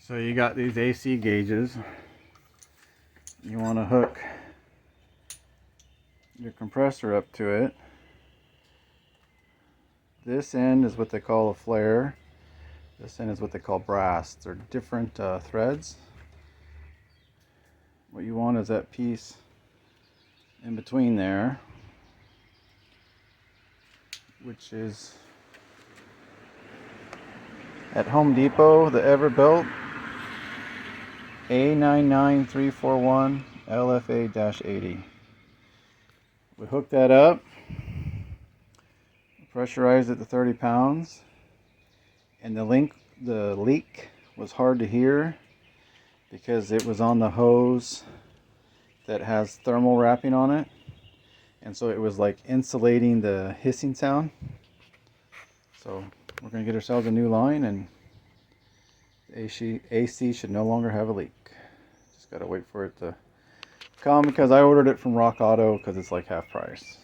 So you got these AC gauges. You want to hook your compressor up to it. This end is what they call a flare. This end is what they call brass. They're different threads. What you want is that piece in between there, which is at Home Depot, the Everbuilt A99341 LFA-80. We hooked that up, pressurized it to 30 pounds, and the leak was hard to hear because it was on the hose that has thermal wrapping on it, and so it was like insulating the hissing sound. So we're going to get ourselves a new line, and the AC should no longer have a leak. Just got to wait for it to come because I ordered it from Rock Auto because it's like half price.